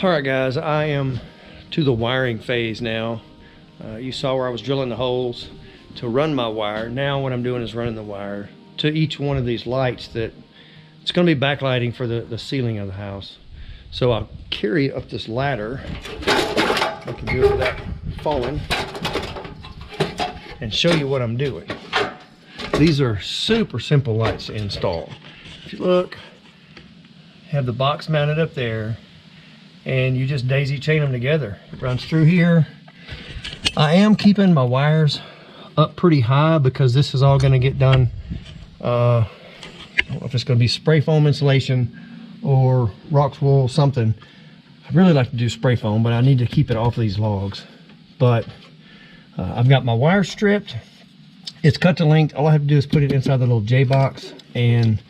All right, guys, I am to the wiring phase now. You saw where I was drilling the holes to run my wire. Now what I'm doing is running the wire to each one of these lights that it's going to be backlighting for the ceiling of the house. So I'll carry up this ladder. I can do it without falling and show you what I'm doing. These are super simple lights to install. If you look, have the box mounted up there, and you just daisy chain them together. It runs through here. I am keeping my wires up pretty high because this is all going to get done. I don't know if it's going to be spray foam insulation or Rox wool, something. I'd really like to do spray foam, but I need to keep it off these logs. But I've got my wire stripped. It's cut to length. All I have to do is put it inside the little J box and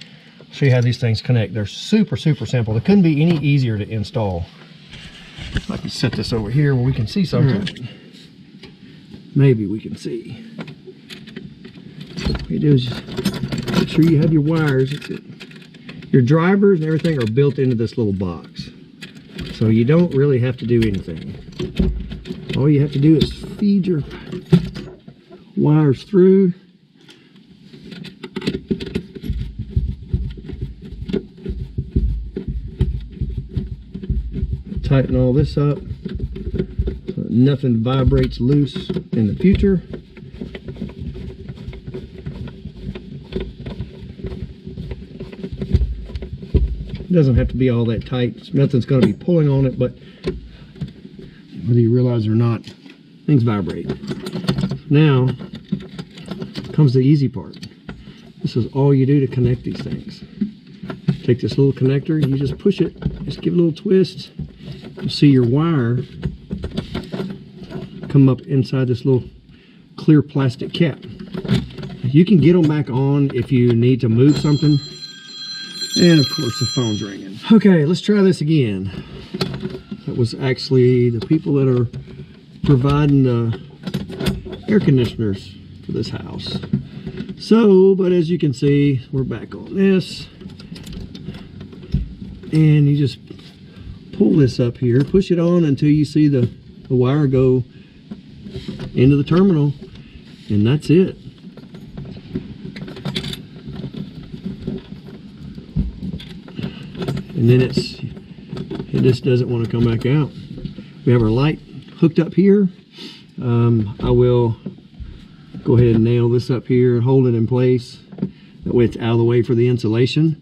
show you how these things connect. They're super simple. They couldn't be any easier to install. I can set this over here where we can see something. Maybe we can see. What you do is just make sure you have your wires. Your drivers and everything are built into this little box. So you don't really have to do anything. All you have to do is feed your wires through. Tighten all this up so nothing vibrates loose in the future. It doesn't have to be all that tight. Nothing's going to be pulling on it, but whether you realize it or not, things vibrate. Now comes the easy part. This is all you do to connect these things. Take this little connector, you just push it, just give it a little twist. You see your wire come up inside this little clear plastic cap. You can get them back on if you need to move something. And of course the phone's ringing. Okay, let's try this again. That was actually the people that are providing the air conditioners for this house. So, but as you can see, we're back on this. And you just pull this up here, push it on until you see the wire go into the terminal, and that's it. And then it just doesn't want to come back out. We have our light hooked up here. I will go ahead and nail this up here and hold it in place. That way it's out of the way for the insulation.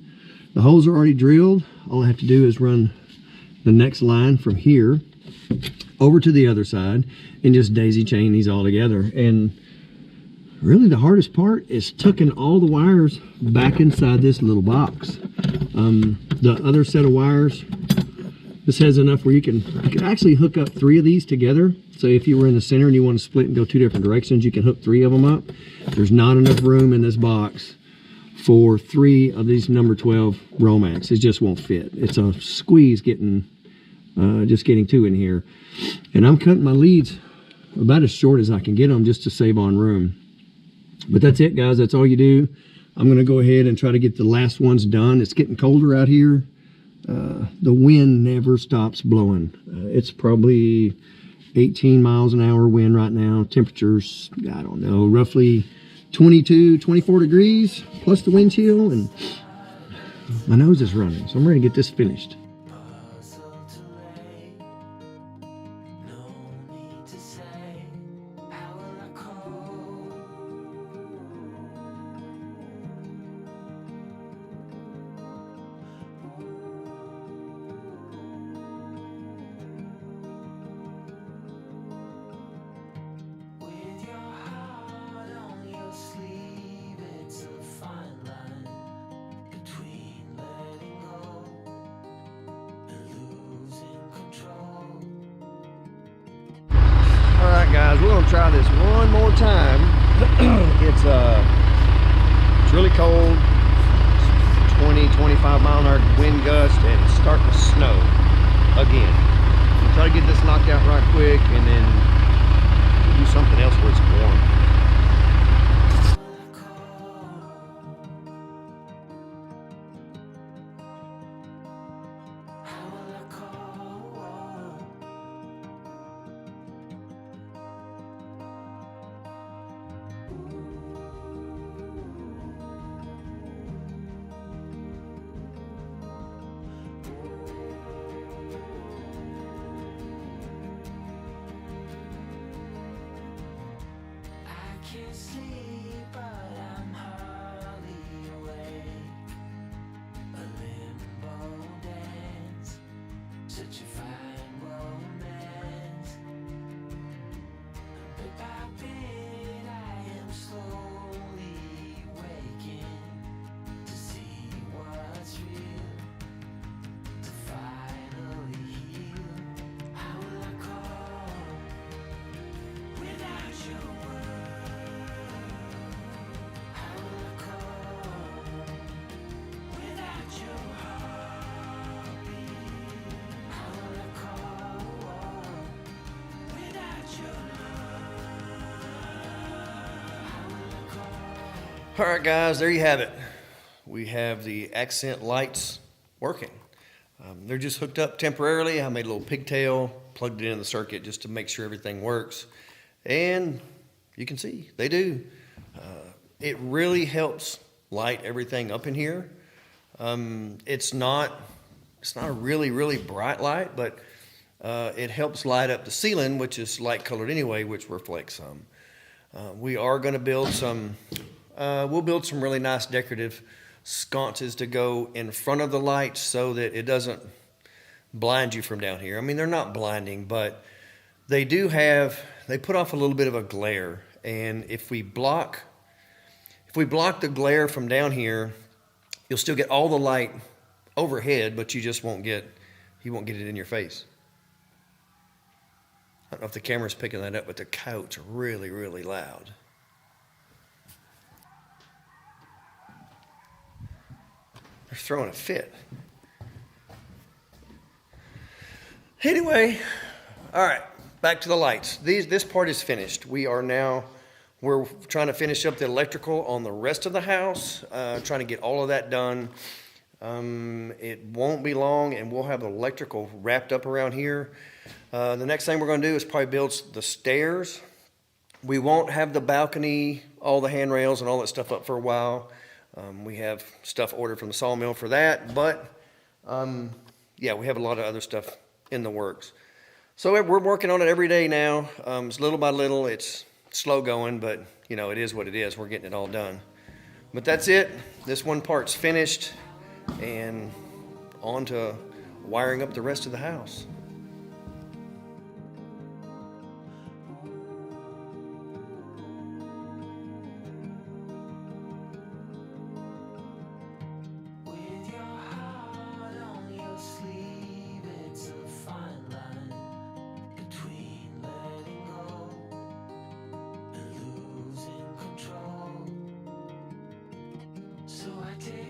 The holes are already drilled. All I have to do is run the next line from here over to the other side and just daisy chain these all together. And really the hardest part is tucking all the wires back inside this little box. The other set of wires, this has enough where you can actually hook up 3 of these together. So if you were in the center and you want to split and go 2 different directions, you can hook 3 of them up. There's not enough room in this box for 3 of these number 12 Romax. It just won't fit. It's a squeeze getting just getting 2 in here. And I'm cutting my leads about as short as I can get them just to save on room. But that's it, guys. That's all you do. I'm going to go ahead and try to get the last ones done. It's getting colder out here. The wind never stops blowing. It's probably 18 miles an hour wind right now. Temperatures, I don't know, roughly 22, 24 degrees plus the wind chill, and my nose is running, so I'm ready to get this finished. Guys, we're gonna try this one more time. It's really cold, 20-25 mile an hour wind gust, and it's starting to snow again. We'll try to get this knocked out right quick and then do something else where it's warm. such a fine romance. Bit by bit I am slowly waking to see what's real, to finally heal. How will I cope without your word? How will I cope without your heartbeat? How will I cope without your love? How will I cope? All right, guys, there you have it. We have the accent lights working. They're just hooked up temporarily. I made a little pigtail, plugged it in the circuit just to make sure everything works. And you can see they do. It really helps light everything up in here. It's not a really bright light, but it helps light up the ceiling, which is light colored anyway, which reflects some. We are going to build some. We'll build some really nice decorative sconces to go in front of the lights so that it doesn't blind you from down here. I mean, they're not blinding, but they put off a little bit of a glare. And if we block the glare from down here, you'll still get all the light overhead, but you just won't get it in your face. I don't know if the camera's picking that up, but the coats are really loud. They're throwing a fit. Anyway, all right, back to the lights. This part is finished. We're trying to finish up the electrical on the rest of the house, trying to get all of that done. It won't be long, and we'll have the electrical wrapped up around here. The next thing we're going to do is probably build the stairs. We won't have the balcony, all the handrails and all that stuff up for a while. We have stuff ordered from the sawmill for that, but yeah, we have a lot of other stuff in the works. So we're working on it every day now. It's little by little. It's slow going, but you know, it is what it is. We're getting it all done. But that's it. This one part's finished, and on to wiring up the rest of the house. With your heart on your sleeve, it's a fine line between letting go and losing control. So I take